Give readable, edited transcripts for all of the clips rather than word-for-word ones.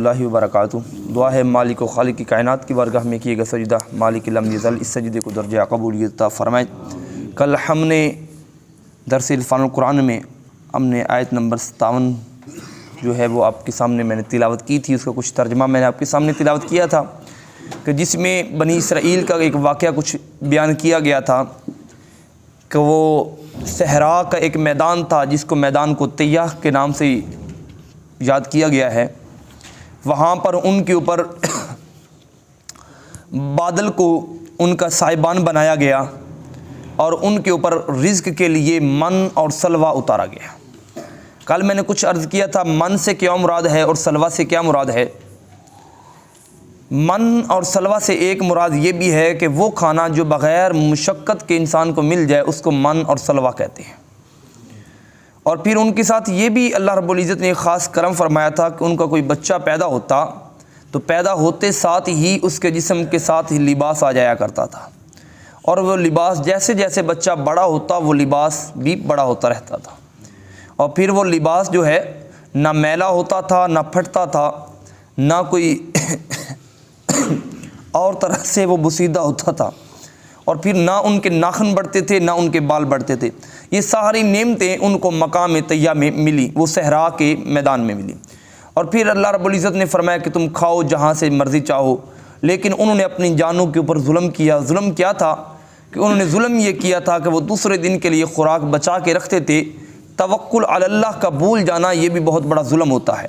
اللہ وبرکاتہ۔ دعا ہے مالک و خالق کی کائنات کی بارگاہ میں کیے گا سجدہ، مالک لم یزل، اس سجدے کو درجہ قبولیت عطا فرمائے۔ کل ہم نے درس عرفان القرآن میں ہم نے آیت نمبر 57 جو ہے وہ آپ کے سامنے میں نے تلاوت کی تھی، اس کا کچھ ترجمہ میں نے آپ کے سامنے تلاوت کیا تھا کہ جس میں بنی اسرائیل کا ایک واقعہ کچھ بیان کیا گیا تھا کہ وہ صحرا کا ایک میدان تھا جس کو میدان کو تیاہ کے نام سے یاد کیا گیا ہے۔ وہاں پر ان کے اوپر بادل کو ان کا سائبان بنایا گیا اور ان کے اوپر رزق کے لیے من اور سلوہ اتارا گیا۔ کل میں نے کچھ عرض کیا تھا من سے کیا مراد ہے اور سلوہ سے کیا مراد ہے۔ من اور سلوہ سے ایک مراد یہ بھی ہے کہ وہ کھانا جو بغیر مشقت کے انسان کو مل جائے اس کو من اور سلوہ کہتے ہیں۔ اور پھر ان کے ساتھ یہ بھی اللہ رب العزت نے خاص کرم فرمایا تھا کہ ان کا کوئی بچہ پیدا ہوتا تو پیدا ہوتے ساتھ ہی اس کے جسم کے ساتھ ہی لباس آ جایا کرتا تھا، اور وہ لباس جیسے جیسے بچہ بڑا ہوتا وہ لباس بھی بڑا ہوتا رہتا تھا، اور پھر وہ لباس جو ہے نہ میلا ہوتا تھا، نہ پھٹتا تھا، نہ کوئی اور طرح سے وہ بسیدہ ہوتا تھا، اور پھر نہ ان کے ناخن بڑھتے تھے نہ ان کے بال بڑھتے تھے۔ یہ ساری نعمتیں ان کو مقام طیہ میں ملی، وہ صحرا کے میدان میں ملی۔ اور پھر اللہ رب العزت نے فرمایا کہ تم کھاؤ جہاں سے مرضی چاہو، لیکن انہوں نے اپنی جانوں کے اوپر ظلم کیا۔ ظلم کیا تھا کہ انہوں نے ظلم یہ کیا تھا کہ وہ دوسرے دن کے لیے خوراک بچا کے رکھتے تھے۔ توکل علی اللہ کا بھول جانا یہ بھی بہت بڑا ظلم ہوتا ہے۔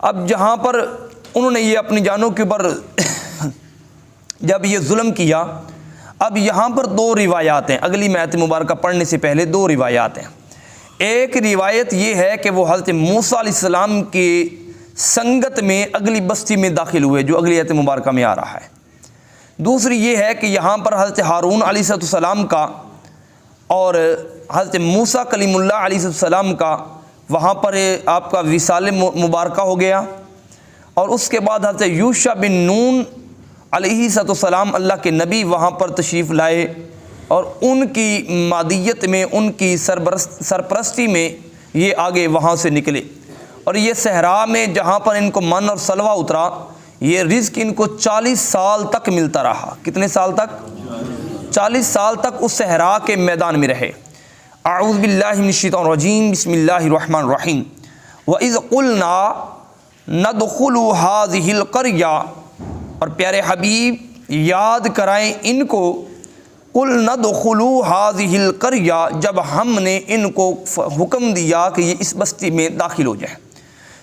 اب جہاں پر انہوں نے یہ اپنی جانوں کے اوپر جب یہ ظلم کیا، اب یہاں پر دو روایات ہیں، اگلی آیت مبارکہ پڑھنے سے پہلے دو روایات ہیں۔ ایک روایت یہ ہے کہ وہ حضرت موسیٰ علیہ السلام کی سنگت میں اگلی بستی میں داخل ہوئے، جو اگلی آیت مبارکہ میں آ رہا ہے۔ دوسری یہ ہے کہ یہاں پر حضرت ہارون علیہ السلام کا اور حضرت موسیٰ کلیم اللہ علیہ السلام کا وہاں پر آپ کا وصال مبارکہ ہو گیا، اور اس کے بعد حضرت یوشع بن نون علیہ السلام اللہ کے نبی وہاں پر تشریف لائے، اور ان کی مادیت میں ان کی سرپرستی میں یہ آگے وہاں سے نکلے، اور یہ صحرا میں جہاں پر ان کو من اور سلوہ اترا، یہ رزق ان کو 40 سال تک ملتا رہا۔ کتنے سال تک؟ 40 سال تک اس صحرا کے میدان میں رہے۔ اعوذ باللہ من الشیطان الرجیم، بسم اللہ الرحمن الرحیم۔ وَإِذْ قُلْنَا نَدْخُلُوا هَٰذِهِ الْقَرْيَةَ، اور پیارے حبیب یاد کرائیں ان کو، قُلْ نَدْخُلُوا هَٰذِهِ الْقَرْيَةَ، جب ہم نے ان کو حکم دیا کہ یہ اس بستی میں داخل ہو جائیں۔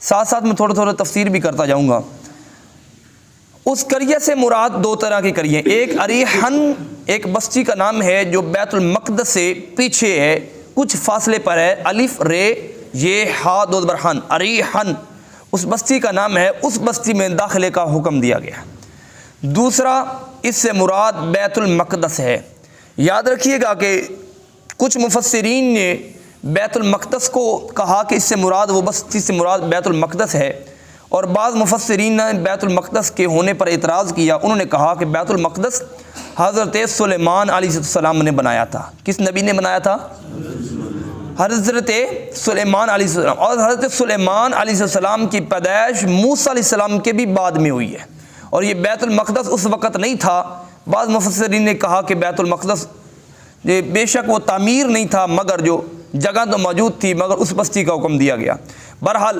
ساتھ ساتھ میں تھوڑا تھوڑا تفسیر بھی کرتا جاؤں گا۔ اس قریہ سے مراد دو طرح کی قریہ، ایک اریحن، ایک بستی کا نام ہے جو بیت المقدس سے پیچھے ہے، کچھ فاصلے پر ہے، الف رے یہ ہا دو برہن، اریحن اس بستی کا نام ہے، اس بستی میں داخلے کا حکم دیا گیا۔ دوسرا اس سے مراد بیت المقدس ہے۔ یاد رکھیے گا کہ کچھ مفسرین نے بیت المقدس کو کہا کہ اس سے مراد وہ بستی سے مراد بیت المقدس ہے، اور بعض مفسرین نے بیت المقدس کے ہونے پر اعتراض کیا، انہوں نے کہا کہ بیت المقدس حضرت سلیمان علیہ السلام نے بنایا تھا۔ کس نبی نے بنایا تھا؟ حضرت سلیمان علیہ السلام، اور حضرت سلیمان علیہ السلام کی پیدائش موسیٰ علیہ السلام کے بھی بعد میں ہوئی ہے، اور یہ بیت المقدس اس وقت نہیں تھا۔ بعض مفسرین نے کہا کہ بیت المقدس بے شک وہ تعمیر نہیں تھا، مگر جو جگہ تو موجود تھی، مگر اس بستی کا حکم دیا گیا۔ بہرحال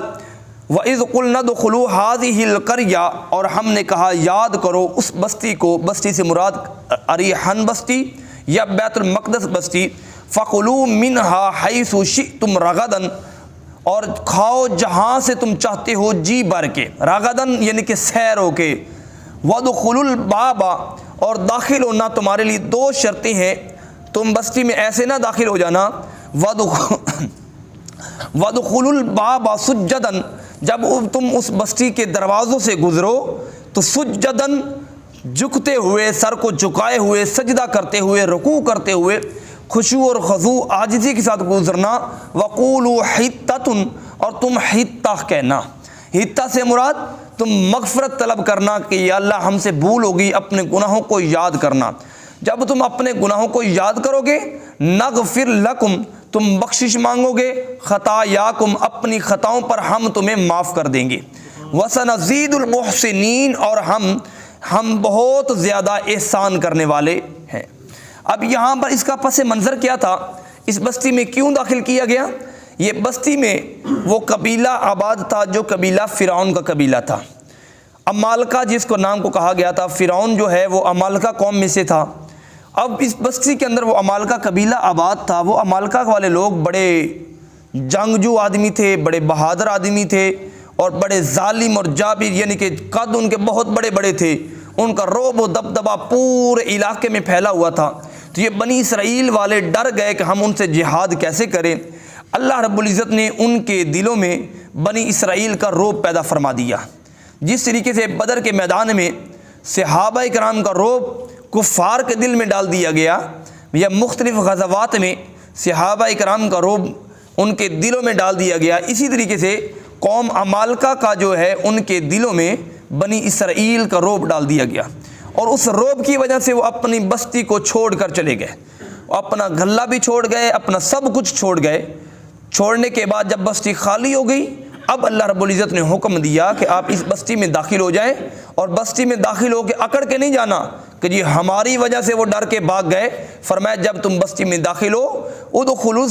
وَإِذْ قُلْنَا ادْخُلُوا هَٰذِهِ الْقَرْيَةَ، اور ہم نے کہا یاد کرو اس بستی کو، بستی سے مراد اریحن بستی یا بیت المقدس بستی۔ فَكُلُوا مِنْهَا حَيْثُ شِئْتُمْ رَغَدًا، اور کھاؤ جہاں سے تم چاہتے ہو جی بھر کے، رغدن یعنی کہ سیر ہو کے۔ وَادْخُلُوا الْبَابَ، اور داخل ہونا تمہارے لیے دو شرطیں ہیں، تم بستی میں ایسے نہ داخل ہو جانا۔ وَادْخُلُوا الْبَابَ سُجَّدًا، جب تم اس بستی کے دروازوں سے گزرو تو سجدن جھکتے ہوئے، سر کو جھکائے ہوئے، سجدہ کرتے ہوئے، رکوع کرتے ہوئے، خشوع اور خضوع عاجزی کے ساتھ گزرنا۔ وَقُولُوا حِطَّةٌ، اور تم حِطّہ کہنا۔ حِطّہ سے مراد تم مغفرت طلب کرنا کہ یا اللہ ہم سے بھول ہوگی، اپنے گناہوں کو یاد کرنا۔ جب تم اپنے گناہوں کو یاد کرو گے، نغفر لکم، تم بخشش مانگو گے خطایاکم اپنی خطاؤں پر ہم تمہیں معاف کر دیں گے، وسنزید المحسنین اور ہم بہت زیادہ احسان کرنے والے ہیں۔ اب یہاں پر اس کا پس منظر کیا تھا، اس بستی میں کیوں داخل کیا گیا؟ یہ بستی میں وہ قبیلہ آباد تھا جو قبیلہ فرعون کا قبیلہ تھا، عمالقہ جس کو نام کو کہا گیا تھا۔ فرعون جو ہے وہ عمالقہ قوم میں سے تھا۔ اب اس بستی کے اندر وہ عمالقہ قبیلہ آباد تھا۔ وہ عمالقہ والے لوگ بڑے جنگجو آدمی تھے، بڑے بہادر آدمی تھے اور بڑے ظالم اور جابر، یعنی کہ قد ان کے بہت بڑے بڑے تھے، ان کا رعب و دبدبہ پورے علاقے میں پھیلا ہوا تھا۔ تو یہ بنی اسرائیل والے ڈر گئے کہ ہم ان سے جہاد کیسے کریں۔ اللہ رب العزت نے ان کے دلوں میں بنی اسرائیل کا رعب پیدا فرما دیا۔ جس طریقے سے بدر کے میدان میں صحابہ کرام کا رعب کفار کے دل میں ڈال دیا گیا، یا مختلف غزوات میں صحابہ کرام کا رعب ان کے دلوں میں ڈال دیا گیا، اسی طریقے سے قوم عمالقہ کا جو ہے ان کے دلوں میں بنی اسرائیل کا رعب ڈال دیا گیا، اور اس رعب کی وجہ سے وہ اپنی بستی کو چھوڑ کر چلے گئے، اپنا غلہ بھی چھوڑ گئے، اپنا سب کچھ چھوڑ گئے۔ چھوڑنے کے بعد جب بستی خالی ہو گئی، اب اللہ رب العزت نے حکم دیا کہ آپ اس بستی میں داخل ہو جائیں، اور بستی میں داخل ہو کے اکڑ کے نہیں جانا کہ جی ہماری وجہ سے وہ ڈر کے بھاگ گئے۔ فرمایا جب تم بستی میں داخل ہو وَادْخُلُوا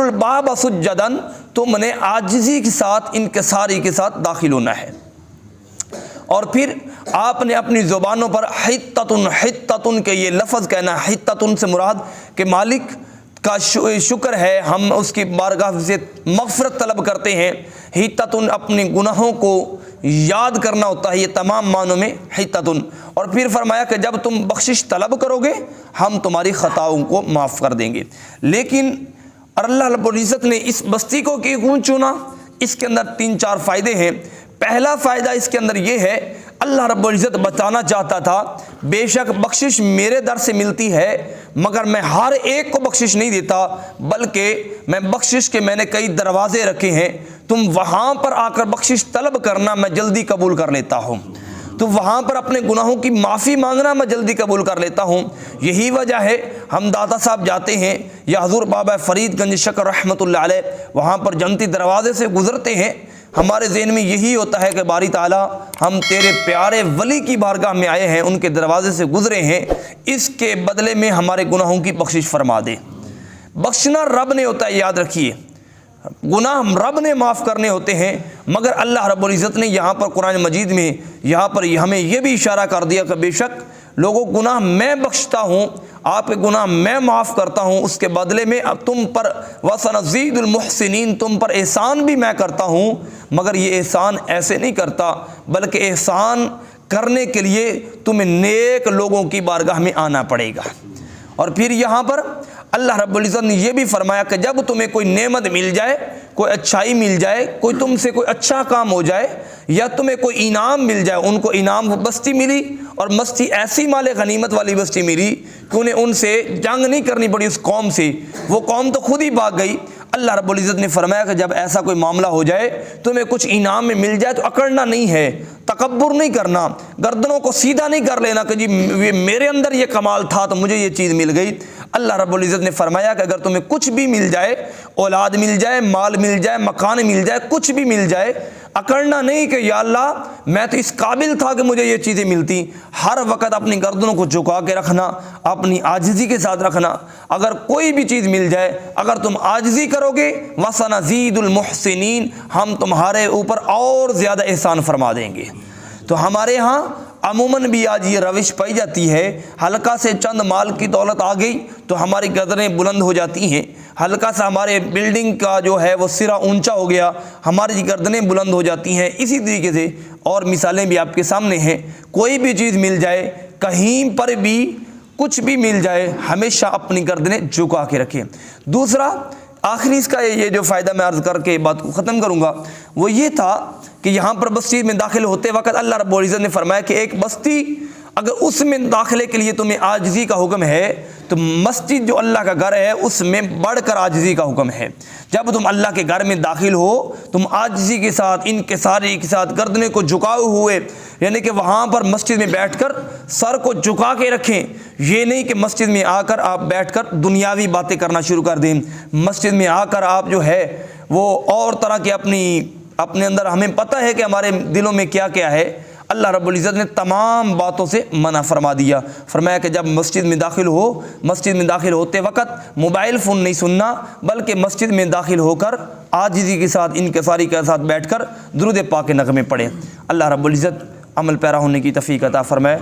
الْبَابَ سُجَّدًا، تم نے عاجزی کے ساتھ، انکساری کے ساتھ داخل ہونا ہے۔ اور پھر آپ نے اپنی زبانوں پر حتتن حتتن کے یہ لفظ کہنا، حتتن سے مراد کہ مالک کا شکر ہے، ہم اس کی بارگاہ سے مغفرت طلب کرتے ہیں۔ حتتن اپنے گناہوں کو یاد کرنا ہوتا ہے، یہ تمام معنوں میں حتتن۔ اور پھر فرمایا کہ جب تم بخشش طلب کرو گے ہم تمہاری خطاؤں کو معاف کر دیں گے۔ لیکن اللہ رب العزت نے اس بستی کو کیوں چنا؟ اس کے اندر 3-4 فائدے ہیں۔ پہلا فائدہ اس کے اندر یہ ہے، اللہ رب العزت بتانا چاہتا تھا بے شک بخشش میرے در سے ملتی ہے، مگر میں ہر ایک کو بخشش نہیں دیتا، بلکہ میں بخشش کے میں نے کئی دروازے رکھے ہیں، تم وہاں پر آ کر بخشش طلب کرنا، میں جلدی قبول کر لیتا ہوں۔ تو وہاں پر اپنے گناہوں کی معافی مانگنا میں جلدی قبول کر لیتا ہوں۔ یہی وجہ ہے ہم داتا صاحب جاتے ہیں یا حضور بابا فرید گنج شکر رحمۃ اللہ علیہ وہاں پر جنتی دروازے سے گزرتے ہیں، ہمارے ذہن میں یہی ہوتا ہے کہ باری تعالیٰ ہم تیرے پیارے ولی کی بارگاہ میں آئے ہیں، ان کے دروازے سے گزرے ہیں، اس کے بدلے میں ہمارے گناہوں کی بخشش فرما دے۔ بخشنا رب نے ہوتا ہے، یاد رکھیے، گناہ رب نے معاف کرنے ہوتے ہیں، مگر اللہ رب العزت نے یہاں پر قرآن مجید میں یہاں پر ہمیں یہ بھی اشارہ کر دیا کہ بے شک لوگوں گناہ میں بخشتا ہوں، آپ کے گناہ میں معاف کرتا ہوں، اس کے بدلے میں اب تم پر وَسَنَزِيدُ الْمُحْسِنِينَ، تم پر احسان بھی میں کرتا ہوں، مگر یہ احسان ایسے نہیں کرتا، بلکہ احسان کرنے کے لیے تمہیں نیک لوگوں کی بارگاہ میں آنا پڑے گا۔ اور پھر یہاں پر اللہ رب العزت نے یہ بھی فرمایا کہ جب تمہیں کوئی نعمت مل جائے، کوئی اچھائی مل جائے، کوئی تم سے کوئی اچھا کام ہو جائے، یا تمہیں کوئی انعام مل جائے، ان کو انعام بستی ملی، اور بستی ایسی مال غنیمت والی بستی ملی کہ انہیں ان سے جنگ نہیں کرنی پڑی، اس قوم سے، وہ قوم تو خود ہی بھاگ گئی۔ اللہ رب العزت نے فرمایا کہ جب ایسا کوئی معاملہ ہو جائے، تمہیں کچھ انعام میں مل جائے تو اکڑنا نہیں ہے، تکبر نہیں کرنا، گردنوں کو سیدھا نہیں کر لینا کہ جی میرے اندر یہ کمال تھا تو مجھے یہ چیز مل گئی۔ اللہ رب العزت نے فرمایا کہ اگر تمہیں کچھ بھی مل جائے، اولاد مل جائے، مال مل جائے، مکان مل جائے، کچھ بھی مل جائے، اکڑنا نہیں کہ یا اللہ میں تو اس قابل تھا کہ مجھے یہ چیزیں ملتی۔ ہر وقت اپنی گردنوں کو جھکا کے رکھنا، اپنی عاجزی کے ساتھ رکھنا۔ اگر کوئی بھی چیز مل جائے، اگر تم عاجزی کرو گے وَسَنَزِيدُ الْمُحْسِنِينَ، ہم تمہارے اوپر اور زیادہ احسان فرما دیں گے۔ تو ہمارے ہاں عموماً بھی آج یہ روش پائی جاتی ہے، ہلکا سے چند مال کی دولت آ گئی تو ہماری گردنیں بلند ہو جاتی ہیں، ہلکا سا ہمارے بلڈنگ کا جو ہے وہ سرا اونچا ہو گیا، ہماری گردنیں بلند ہو جاتی ہیں۔ اسی طریقے سے اور مثالیں بھی آپ کے سامنے ہیں، کوئی بھی چیز مل جائے، کہیں پر بھی کچھ بھی مل جائے، ہمیشہ اپنی گردنیں جھکا کے رکھیں۔ دوسرا آخری اس کا یہ جو فائدہ میں عرض کر کے بات کو ختم کروں گا وہ یہ تھا کہ یہاں پر بستی میں داخل ہوتے وقت اللہ رب العزت نے فرمایا کہ ایک بستی اگر اس میں داخلے کے لیے تمہیں عاجزی کا حکم ہے تو مسجد جو اللہ کا گھر ہے اس میں بڑھ کر عاجزی کا حکم ہے۔ جب تم اللہ کے گھر میں داخل ہو تم عاجزی کے ساتھ، انکساری کے ساتھ، گردنے کو جھکائے ہوئے، یعنی کہ وہاں پر مسجد میں بیٹھ کر سر کو جھکا کے رکھیں۔ یہ نہیں کہ مسجد میں آ کر آپ بیٹھ کر دنیاوی باتیں کرنا شروع کر دیں، مسجد میں آ کر آپ جو ہے وہ اور طرح کے اپنے اندر، ہمیں پتہ ہے کہ ہمارے دلوں میں کیا کیا ہے۔ اللہ رب العزت نے تمام باتوں سے منع فرما دیا، فرمایا کہ جب مسجد میں داخل ہو، مسجد میں داخل ہوتے وقت موبائل فون نہیں سننا، بلکہ مسجد میں داخل ہو کر عاجزی کے ساتھ، انکساری کے ساتھ بیٹھ کر درود پاک کے نغمے پڑھیں۔ اللہ رب العزت عمل پیرا ہونے کی توفیق عطا فرمائے۔